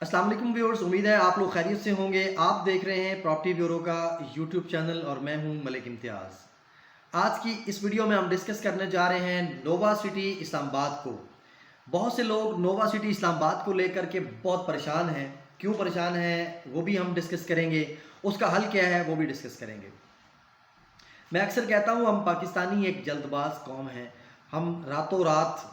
अस्सलाम वालेकुम व्यूअर्स, उम्मीद है आप लोग खैरियत से होंगे। आप देख रहे हैं प्रॉपर्टी ब्यूरो का यूट्यूब चैनल और मैं हूं मलिक इम्तियाज़। आज की इस वीडियो में हम डिस्कस करने जा रहे हैं नोवा सिटी इस्लामाबाद को। बहुत से लोग नोवा सिटी इस्लामाबाद को लेकर के बहुत परेशान हैं। क्यों परेशान हैं वो भी हम डिस्कस करेंगे, उसका हल क्या है वो भी डिस्कस करेंगे। मैं अक्सर कहता हूँ हम पाकिस्तानी एक जल्दबाज कौम हैं। हम रातों रात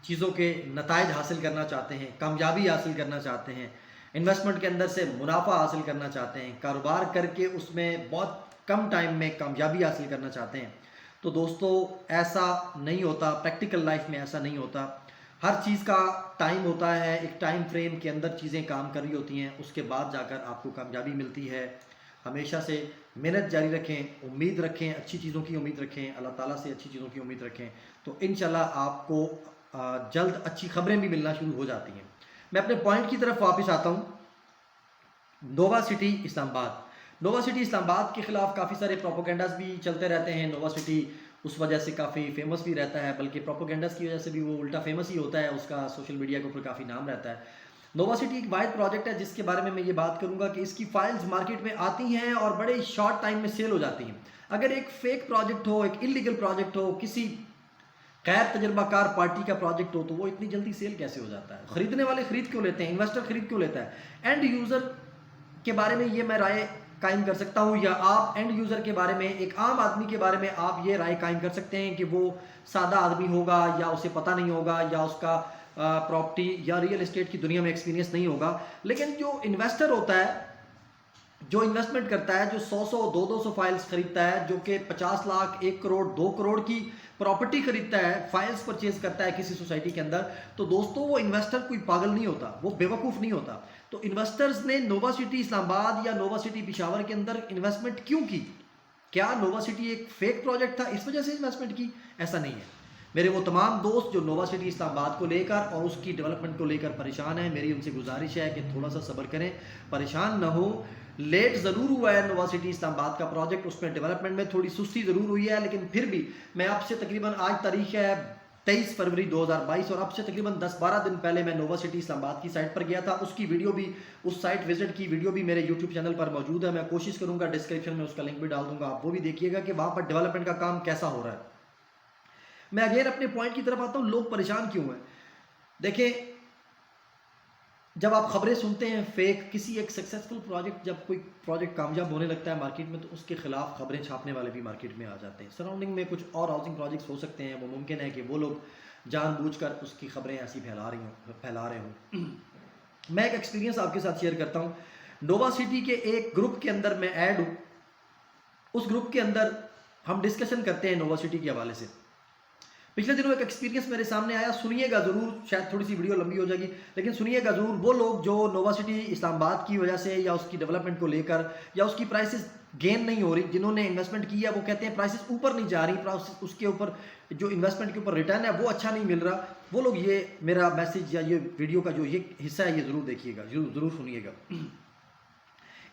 चीज़ों के नताइज हासिल करना चाहते हैं, कामयाबी हासिल करना चाहते हैं, इन्वेस्टमेंट के अंदर से मुनाफा हासिल करना चाहते हैं, कारोबार करके उसमें बहुत कम टाइम में कामयाबी हासिल करना चाहते हैं। तो दोस्तों ऐसा नहीं होता, प्रैक्टिकल लाइफ में ऐसा नहीं होता। हर चीज़ का टाइम होता है, एक टाइम फ्रेम के अंदर चीज़ें काम कर रही होती हैं, उसके बाद जाकर आपको कामयाबी मिलती है। हमेशा से मेहनत जारी रखें, उम्मीद रखें, अच्छी चीज़ों की उम्मीद रखें, अल्लाह ताला से अच्छी चीज़ों की उम्मीद रखें, तो इंशाल्लाह आपको जल्द अच्छी खबरें भी मिलना शुरू हो जाती हैं। मैं अपने पॉइंट की तरफ वापस आता हूँ। Nova City Islamabad. Nova City Islamabad के ख़िलाफ़ काफ़ी सारे प्रोपोगेंडास भी चलते रहते हैं। नोवा सिटी उस वजह से काफ़ी फेमस भी रहता है, बल्कि प्रोपोगेंडास की वजह से भी वो उल्टा फेमस ही होता है, उसका सोशल मीडिया के ऊपर काफ़ी नाम रहता है। नोवा सिटी एक वाइड प्रोजेक्ट है जिसके बारे में मैं ये बात करूंगा कि इसकी फाइल्स मार्केट में आती हैं और बड़े शॉर्ट टाइम में सेल हो जाती हैं। अगर एक फेक प्रोजेक्ट हो, एक इलीगल प्रोजेक्ट हो, किसी गैर तजर्बाकार पार्टी का प्रोजेक्ट हो, तो वो इतनी जल्दी सेल कैसे हो जाता है? खरीदने वाले खरीद क्यों लेते हैं, इन्वेस्टर खरीद क्यों लेता है? एंड यूज़र के बारे में ये मैं राय कायम कर सकता हूँ, या आप एंड यूज़र के बारे में, एक आम आदमी के बारे में आप ये राय कायम कर सकते हैं कि वो सादा आदमी होगा, या उसे पता नहीं होगा, या उसका प्रॉपर्टी या रियल एस्टेट की दुनिया में एक्सपीरियंस नहीं होगा। लेकिन जो इन्वेस्टर होता है, जो इन्वेस्टमेंट करता है, जो 100 200 फाइल्स खरीदता है, जो कि 50 लाख 1 करोड़ 2 करोड़ की प्रॉपर्टी खरीदता है, फाइल्स परचेज करता है किसी सोसाइटी के अंदर, तो दोस्तों वो इन्वेस्टर कोई पागल नहीं होता, वो बेवकूफ़ नहीं होता। तो इन्वेस्टर्स ने नोवा सिटी इस्लामाबाद या नोवा सिटी पेशावर के अंदर इन्वेस्टमेंट क्यों की? क्या नोवा सिटी एक फेक प्रोजेक्ट था इस वजह से इन्वेस्टमेंट की? ऐसा नहीं है। मेरे वो तमाम दोस्त जो नोवा सिटी इस्लामाबाद को लेकर और उसकी डेवलपमेंट को लेकर परेशान हैं, मेरी उनसे गुजारिश है कि थोड़ा सा सब्र करें, परेशान ना हो। लेट ज़रूर हुआ है नोवा सिटी इस्लामाबाद का प्रोजेक्ट, उसमें डेवलपमेंट में थोड़ी सुस्ती ज़रूर हुई है, लेकिन फिर भी मैं आपसे तकरीबन, आज तारीख है 23 फरवरी 2022, और अब से तकरीबन 10-12 दिन पहले मैं नोवा सिटी इस्लामाबाद की साइट पर गया था। उसकी वीडियो भी, उस साइट विजिट की वीडियो भी मेरे यूट्यूब चैनल पर मौजूद है। मैं कोशिश करूँगा डिस्क्रिप्शन में उसका लिंक भी डाल दूँगा, आप वो भी देखिएगा कि वहाँ पर डेवलपमेंट का काम कैसा हो रहा है। मैं अगेन अपने पॉइंट की तरफ आता हूँ, लोग परेशान क्यों हैं? देखें, जब आप खबरें सुनते हैं फेक, किसी एक सक्सेसफुल प्रोजेक्ट, जब कोई प्रोजेक्ट कामयाब होने लगता है मार्केट में, तो उसके खिलाफ खबरें छापने वाले भी मार्केट में आ जाते हैं। सराउंडिंग में कुछ और हाउसिंग प्रोजेक्ट्स हो सकते हैं, वो मुमकिन है कि वो लोग जानबूझकर उसकी खबरें ऐसी फैला रहे हों। मैं एक एक्सपीरियंस आपके साथ शेयर करता हूँ। नोवा सिटी के एक ग्रुप के अंदर मैं ऐड हूँ। उस ग्रुप के अंदर हम डिस्कशन करते हैं नोवा सिटी के हवाले से। पिछले दिनों एक एक्सपीरियंस मेरे सामने आया, सुनिएगा ज़रूर, शायद थोड़ी सी वीडियो लंबी हो जाएगी, लेकिन सुनिएगा ज़रूर। वो लोग जो नोवा सिटी इस्लामाबाद की वजह से या उसकी डेवलपमेंट को लेकर या उसकी प्राइसेस गेन नहीं हो रही, जिन्होंने इन्वेस्टमेंट किया, वो कहते हैं प्राइसेस ऊपर नहीं जा रही, उसके ऊपर जो इन्वेस्टमेंट के ऊपर रिटर्न है वो अच्छा नहीं मिल रहा, वो लोग ये मेरा मैसेज या ये वीडियो का जो ये हिस्सा है ये ज़रूर देखिएगा, ज़रूर सुनिएगा।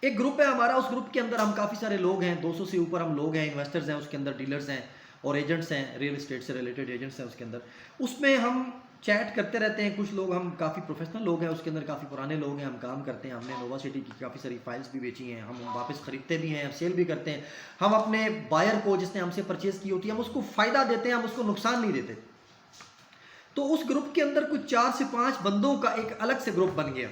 एक ग्रुप है हमारा, उस ग्रुप के अंदर हम काफ़ी सारे लोग हैं, 200 से ऊपर हम लोग हैं, इन्वेस्टर्स हैं, उसके अंदर डीलर्स हैं और एजेंट्स हैं, रियल एस्टेट से रिलेटेड एजेंट्स हैं उसके अंदर। उसमें हम चैट करते रहते हैं। कुछ लोग, हम काफ़ी प्रोफेशनल लोग हैं उसके अंदर, काफ़ी पुराने लोग हैं, हम काम करते हैं, हमने नोवा सिटी की काफ़ी सारी फाइल्स भी बेची हैं, हम वापस ख़रीदते भी हैं, सेल भी करते हैं। हम अपने बायर को, जिसने हमसे परचेज़ की होती है, हम उसको फ़ायदा देते हैं, हम उसको नुकसान नहीं देते। तो उस ग्रुप के अंदर कुछ 4 से 5 बंदों का एक अलग से ग्रुप बन गया।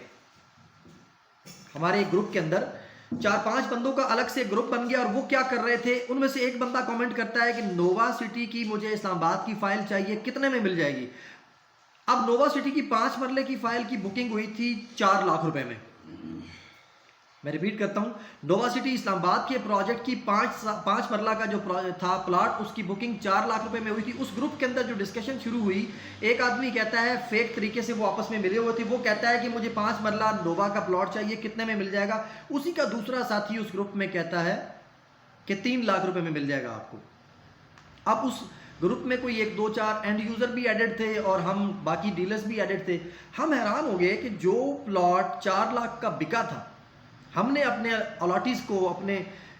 हमारे एक ग्रुप के अंदर 4-5 बंदों का अलग से ग्रुप बन गया, और वो क्या कर रहे थे, उनमें से एक बंदा कमेंट करता है कि नोवा सिटी की मुझे इस्लामाबाद की फाइल चाहिए, कितने में मिल जाएगी? अब नोवा सिटी की 5 मरले की फाइल की बुकिंग हुई थी 4 लाख रुपए में। मैं रिपीट करता हूं, नोवा सिटी इस्लामाबाद के प्रोजेक्ट की 5 मरला का जो था प्लॉट, उसकी बुकिंग 4 लाख रुपए में हुई थी। उस ग्रुप के अंदर जो डिस्कशन शुरू हुई, एक आदमी कहता है, फेक तरीके से वो आपस में मिले हुए थे, वो कहता है कि मुझे 5 मरला नोवा का प्लॉट चाहिए, कितने में मिल जाएगा? उसी का दूसरा साथी उस ग्रुप में कहता है कि 3 लाख रुपए में मिल जाएगा आपको। अब उस ग्रुप में कोई 1 2 4 एंड यूज़र भी एडेड थे और हम बाकी डीलर्स भी एडेड थे। हम हैरान हो गए कि जो प्लॉट 4 लाख का बिका था, हमने अपने अलॉटीज़ को, अपने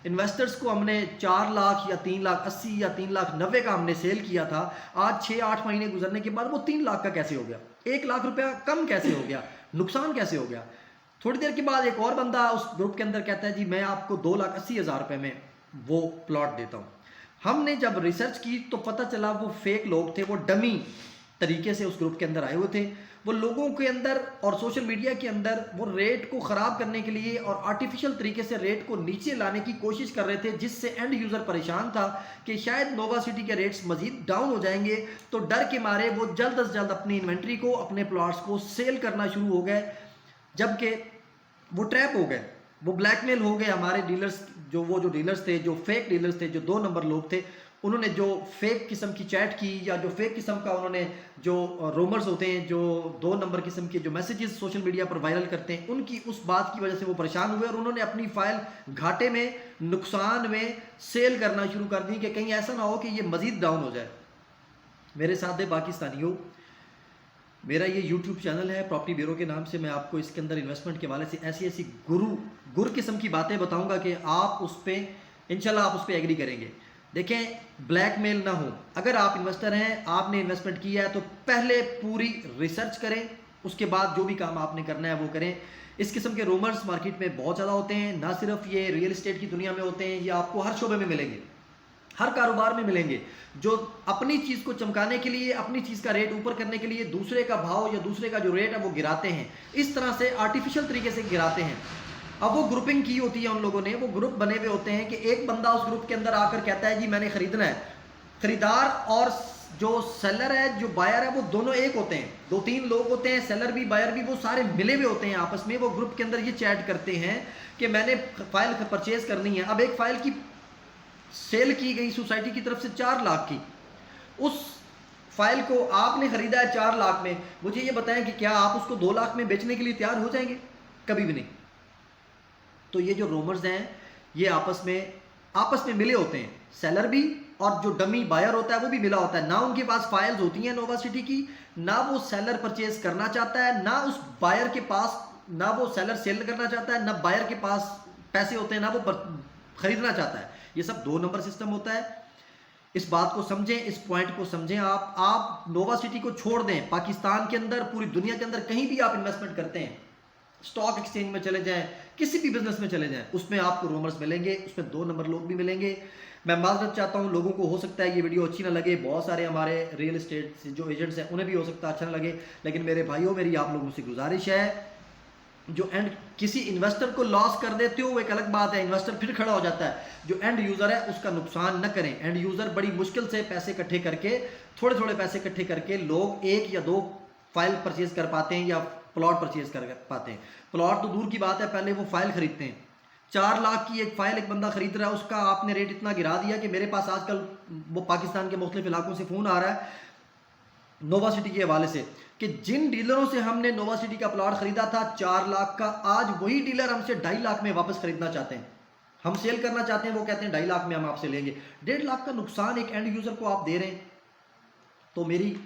इन्वेस्टर्स को हमने 4 लाख या 3 लाख 80 या 3 लाख 90 का हमने सेल किया था। आज 6-8 महीने गुजरने के बाद वो 3 लाख का कैसे हो गया? 1 लाख रुपया कम कैसे हो गया, नुकसान कैसे हो गया। थोड़ी देर के बाद एक और बंदा उस ग्रुप के अंदर कहता है जी मैं आपको 2,80,000 रुपये में वो प्लॉट देता हूँ। हमने जब रिसर्च की तो पता चला वो फेक लोग थे, वो डमी तरीके से उस ग्रुप के अंदर आए हुए थे। वो लोगों के अंदर और सोशल मीडिया के अंदर वो रेट को ख़राब करने के लिए और आर्टिफिशियल तरीके से रेट को नीचे लाने की कोशिश कर रहे थे, जिससे एंड यूज़र परेशान था कि शायद नोवा सिटी के रेट्स मज़ीद डाउन हो जाएंगे। तो डर के मारे वो जल्द अज जल्द अपनी इन्वेंट्री को, अपने प्लॉट्स को सेल करना शुरू हो गए, जबकि वो ट्रैप हो गए, वो ब्लैकमेल हो गए। हमारे डीलर्स जो डीलर्स थे, जो फेक डीलर्स थे, जो 2 नंबर लोग थे, उन्होंने जो फेक किस्म की चैट की या जो फेक किस्म का उन्होंने जो रोमर्स होते हैं, जो 2 नंबर किस्म के जो मैसेजेस सोशल मीडिया पर वायरल करते हैं, उनकी उस बात की वजह से वो परेशान हुए और उन्होंने अपनी फाइल घाटे में, नुकसान में सेल करना शुरू कर दी कि कहीं ऐसा ना हो कि ये मज़ीद डाउन हो जाए। मेरे साथ है पाकिस्तानियों, मेरा ये YouTube चैनल है प्रॉपर्टी ब्यूरो के नाम से। मैं आपको इसके अंदर इन्वेस्टमेंट के वाले से ऐसी ऐसी गुर किस्म की बातें बताऊंगा कि आप उस पर इंशाल्लाह आप उस पर एग्री करेंगे। देखें, ब्लैकमेल ना हो। अगर आप इन्वेस्टर हैं, आपने इन्वेस्टमेंट किया है, तो पहले पूरी रिसर्च करें, उसके बाद जो भी काम आपने करना है वो करें। इस किस्म के रूमर्स मार्केट में बहुत ज़्यादा होते हैं, ना सिर्फ ये रियल इस्टेट की दुनिया में होते हैं, ये आपको हर शोबे में मिलेंगे, हर कारोबार में मिलेंगे, जो अपनी चीज़ को चमकाने के लिए, अपनी चीज़ का रेट ऊपर करने के लिए दूसरे का भाव या दूसरे का जो रेट है वो गिराते हैं। इस तरह से आर्टिफिशियल तरीके से गिराते हैं। अब वो ग्रुपिंग की होती है उन लोगों ने, वो ग्रुप बने हुए होते हैं कि एक बंदा उस ग्रुप के अंदर आकर कहता है जी मैंने खरीदना है। खरीदार और जो सेलर है, जो बायर है, वो दोनों एक होते हैं। 2-3 लोग होते हैं, सेलर भी बायर भी, वो सारे मिले हुए होते हैं आपस में। वो ग्रुप के अंदर ये चैट करते हैं कि मैंने फाइल परचेज करनी है। अब एक फाइल की सेल की गई सोसाइटी की तरफ से 4 लाख की, उस फाइल को आपने खरीदा है 4 लाख में। मुझे ये बताएं कि क्या आप उसको 2 लाख में बेचने के लिए तैयार हो जाएंगे? कभी भी नहीं। तो ये जो रोमर्स हैं ये आपस में मिले होते हैं, सेलर भी और जो डमी बायर होता है वो भी मिला होता है। ना उनके पास फाइल्स होती हैं नोवा सिटी की, ना वो सेलर परचेज करना चाहता है, ना उस बायर के पास, ना वो सेलर सेल करना चाहता है, ना बायर के पास पैसे होते हैं, ना वो खरीदना चाहता है। ये सब 2 नंबर सिस्टम होता है। इस बात को समझें, इस पॉइंट को समझें। आप नोवा सिटी को छोड़ दें, पाकिस्तान के अंदर, पूरी दुनिया के अंदर कहीं भी आप इन्वेस्टमेंट करते हैं, स्टॉक एक्सचेंज में चले जाएं, किसी भी बिजनेस में चले जाएं, उसमें आपको रूमर्स मिलेंगे, उसमें 2 नंबर लोग भी मिलेंगे। मैं माजरत चाहता हूं, लोगों को हो सकता है ये वीडियो अच्छी ना लगे, बहुत सारे हमारे रियल एस्टेट से जो एजेंट्स हैं उन्हें भी हो सकता है अच्छा ना लगे, लेकिन मेरे भाइयों, मेरी आप लोगों से गुजारिश है, जो एंड किसी इन्वेस्टर को लॉस कर देते हो वो एक अलग बात है, इन्वेस्टर फिर खड़ा हो जाता है। जो एंड यूज़र है उसका नुकसान न करें। एंड यूज़र बड़ी मुश्किल से पैसे इकट्ठे करके, थोड़े थोड़े पैसे इकट्ठे करके लोग 1 या 2 फाइल परचेज कर पाते हैं या प्लॉट परचेज कर पाते हैं। प्लॉट तो दूर की बात है, पहले वो फाइल खरीदते हैं। 4 लाख की एक फाइल एक बंदा खरीद रहा है, उसका आपने रेट इतना गिरा दिया कि मेरे पास आजकल वो पाकिस्तान के मुख्तलिफ इलाकों से फ़ोन आ रहा है नोवा सिटी के हवाले से कि जिन डीलरों से हमने नोवा सिटी का प्लॉट खरीदा था 4 लाख का, आज वही डीलर हमसे 2.5 लाख में वापस खरीदना चाहते हैं। हम सेल करना चाहते हैं, वो कहते हैं 2.5 लाख में हम आपसे लेंगे। 1.5 लाख का नुकसान एक एंड यूज़र को आप दे रहे हैं। तो मेरी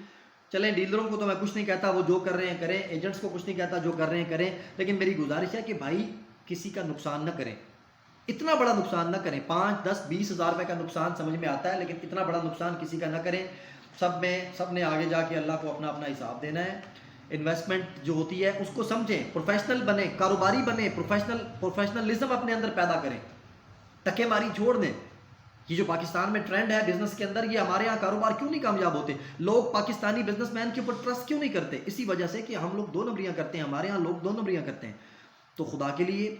चलें, डीलरों को तो मैं कुछ नहीं कहता, वो जो कर रहे हैं करें, एजेंट्स को कुछ नहीं कहता, जो कर रहे हैं करें, लेकिन मेरी गुजारिश है कि भाई किसी का नुकसान न करें, इतना बड़ा नुकसान न करें। 5, 10, 20 हज़ार रुपये का नुकसान समझ में आता है, लेकिन इतना बड़ा नुकसान किसी का न करें। सब ने आगे जाके अल्लाह को अपना अपना हिसाब देना है। इन्वेस्टमेंट जो होती है उसको समझें, प्रोफेशनल बने, कारोबारी बने, प्रोफेशनलिज्म अपने अंदर पैदा करें, टकेमारी छोड़ दें। ये जो पाकिस्तान में ट्रेंड है बिजनेस के अंदर, ये हमारे यहाँ कारोबार क्यों नहीं कामयाब होते? लोग पाकिस्तानी बिजनेसमैन के ऊपर ट्रस्ट क्यों नहीं करते? इसी वजह से कि हम लोग 2 नंबरियाँ करते हैं, हमारे यहाँ लोग 2 नंबरियाँ करते हैं। तो खुदा के लिए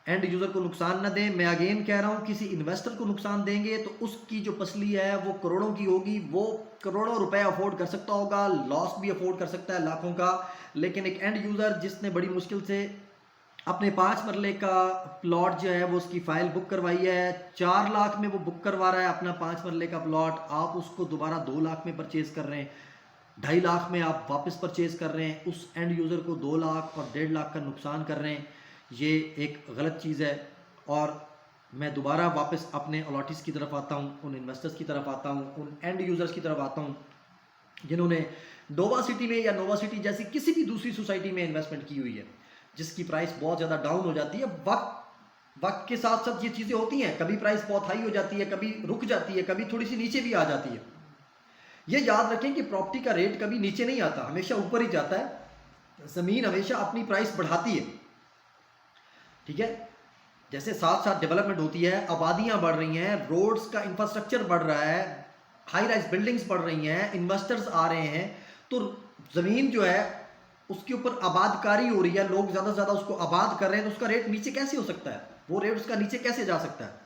एंड यूज़र को नुकसान न दें। मैं अगेन कह रहा हूँ, किसी इन्वेस्टर को नुकसान देंगे तो उसकी जो पसली है वो करोड़ों की होगी, वो करोड़ों रुपए अफोर्ड कर सकता होगा, लॉस भी अफोर्ड कर सकता है लाखों का। लेकिन एक एंड यूज़र जिसने बड़ी मुश्किल से अपने 5 मरले का प्लॉट जो है वो उसकी फ़ाइल बुक करवाई है, 4 लाख में वो बुक करवा रहा है अपना 5 मरले का प्लॉट, आप उसको दोबारा 2 लाख में परचेज़ कर रहे हैं, 2.5 लाख में आप वापस परचेज़ कर रहे हैं, उस एंड यूज़र को 2 लाख और 1.5 लाख का नुकसान कर रहे हैं। ये एक गलत चीज़ है। और मैं दोबारा वापस अपने अलॉटिस की तरफ आता हूँ, उन इन्वेस्टर्स की तरफ आता हूँ, उन एंड यूज़र्स की तरफ आता हूँ जिन्होंने नोवा सिटी में या नोवा सिटी जैसी किसी भी दूसरी सोसाइटी में इन्वेस्टमेंट की हुई है, जिसकी प्राइस बहुत ज़्यादा डाउन हो जाती है। वक्त के साथ साथ ये चीज़ें होती हैं, कभी प्राइस बहुत हाई हो जाती है, कभी रुक जाती है, कभी थोड़ी सी नीचे भी आ जाती है। ये याद रखें कि प्रॉपर्टी का रेट कभी नीचे नहीं आता, हमेशा ऊपर ही जाता है। ज़मीन हमेशा अपनी प्राइस बढ़ाती है, ठीक है। जैसे साथ साथ डेवलपमेंट होती है, आबादियां बढ़ रही हैं, रोड्स का इंफ्रास्ट्रक्चर बढ़ रहा है, हाई राइज बिल्डिंग्स बढ़ रही हैं, इन्वेस्टर्स आ रहे हैं, तो ज़मीन जो है उसके ऊपर आबादकारी हो रही है, लोग ज़्यादा से ज़्यादा उसको आबाद कर रहे हैं, तो उसका रेट नीचे कैसे हो सकता है, वो रेट उसका नीचे कैसे जा सकता है।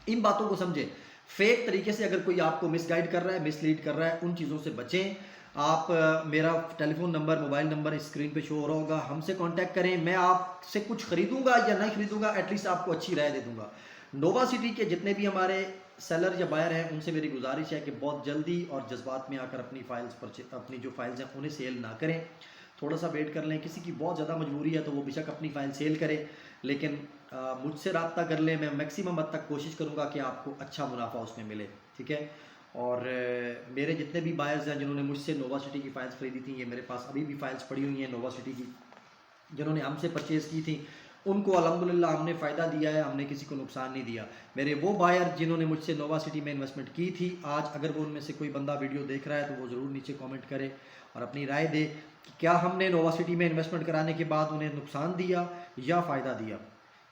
इन बातों को समझें। फेक तरीके से अगर कोई आपको मिसगाइड कर रहा है, मिसलीड कर रहा है, उन चीज़ों से बचें। आप मेरा telephone number, mobile number screen पे शो हो रहा होगा, हमसे कांटेक्ट करें। मैं आपसे कुछ खरीदूंगा या नहीं खरीदूंगा, एटलीस्ट आपको अच्छी राय दे दूंगा। नोवा सिटी के जितने भी हमारे सेलर या बायर हैं, उनसे मेरी गुजारिश है कि बहुत जल्दी और जज्बात में आकर अपनी जो फाइल्स हैं उन्हें सेल ना करें, थोड़ा सा वेट कर लें। किसी की बहुत ज़्यादा मजबूरी है तो वो बेशक अपनी फ़ाइल सेल करे, लेकिन मुझसे रब्ता कर लें। मैं मैक्सिमम हद तक कोशिश करूँगा कि आपको अच्छा मुनाफा उसमें मिले, ठीक है। और मेरे जितने भी बायर्स हैं जिन्होंने मुझसे नोवा सिटी की फ़ाइल्स खरीदी थी, ये मेरे पास अभी भी फ़ाइल्स पड़ी हुई हैं नोवा सिटी की, जिन्होंने हमसे परचेज़ की थी, उनको अल्हम्दुलिल्लाह हमने फ़ायदा दिया है, हमने किसी को नुकसान नहीं दिया। मेरे वो बायर जिन्होंने मुझसे नोवा सिटी में इन्वेस्टमेंट की थी, आज अगर वो उनमें से कोई बंदा वीडियो देख रहा है तो वो ज़रूर नीचे कमेंट करे और अपनी राय दे कि क्या हमने नोवा सिटी में इन्वेस्टमेंट कराने के बाद उन्हें नुकसान दिया या फ़ायदा दिया।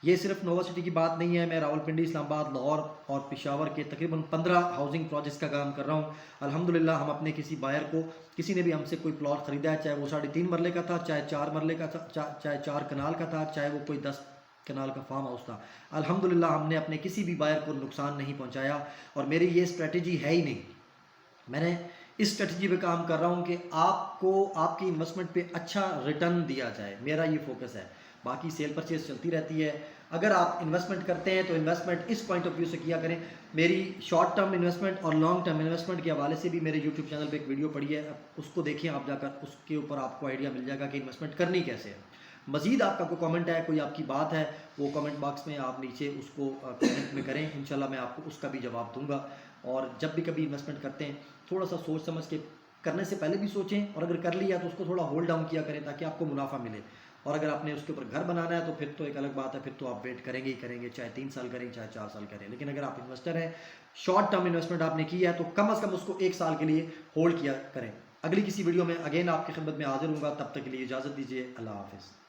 ये सिर्फ नोवा सिटी की बात नहीं है, मैं रावलपिंडी, इस्लामाबाद, लाहौर और पेशावर के तकरीबन 15 हाउसिंग प्रोजेक्ट्स का काम कर रहा हूँ। अल्हम्दुलिल्लाह हम अपने किसी बायर को, किसी ने भी हमसे कोई प्लॉट ख़रीदा है, चाहे वो 3.5 मरले का था, चाहे 4 मरले का था, चाहे 4 कनाल का था, चाहे वो कोई 10 कनाल का फार्म हाउस था, अल्हम्दुलिल्लाह हमने अपने किसी भी बायर को नुकसान नहीं पहुँचाया। और मेरी ये स्ट्रेटजी है ही नहीं, मैंने इस स्ट्रेटजी पे काम कर रहा हूँ कि आपको आपकी इन्वेस्टमेंट पे अच्छा रिटर्न दिया जाए, मेरा ये फोकस है। बाकी सेल परचेज चलती रहती है। अगर आप इन्वेस्टमेंट करते हैं तो इन्वेस्टमेंट इस पॉइंट ऑफ व्यू से किया करें। मेरी शॉर्ट टर्म इन्वेस्टमेंट और लॉन्ग टर्म इन्वेस्टमेंट के हवाले से भी मेरे यूट्यूब चैनल पे एक वीडियो पड़ी है, उसको देखिए आप जाकर, उसके ऊपर आपको आइडिया मिल जाएगा कि इन्वेस्टमेंट करनी कैसे है। मज़ीद आपका कोई कमेंट है, कोई आपकी बात है, वो कमेंट बॉक्स में आप नीचे उसको कमेंट में करें, इंशाल्लाह मैं आपको उसका भी जवाब दूंगा। और जब भी कभी इन्वेस्टमेंट करते हैं थोड़ा सा सोच समझ के करने से पहले भी सोचें, और अगर कर लिया तो उसको थोड़ा होल्ड डाउन किया करें ताकि आपको मुनाफा मिले। और अगर आपने उसके ऊपर घर बनाना है तो फिर तो एक अलग बात है, फिर तो आप वेट करेंगे ही करेंगे, चाहे 3 साल करें चाहे 4 साल करें। लेकिन अगर आप इन्वेस्टर हैं, शॉर्ट टर्म इन्वेस्टमेंट आपने किया है तो कम अज़ कम उसको 1 साल के लिए होल्ड किया करें। अगली किसी वीडियो में अगेन आपकी खिदमत में हाजिर हूँगा, तब तक के लिए इजाज़त दीजिए। अल्लाह हाफिज़।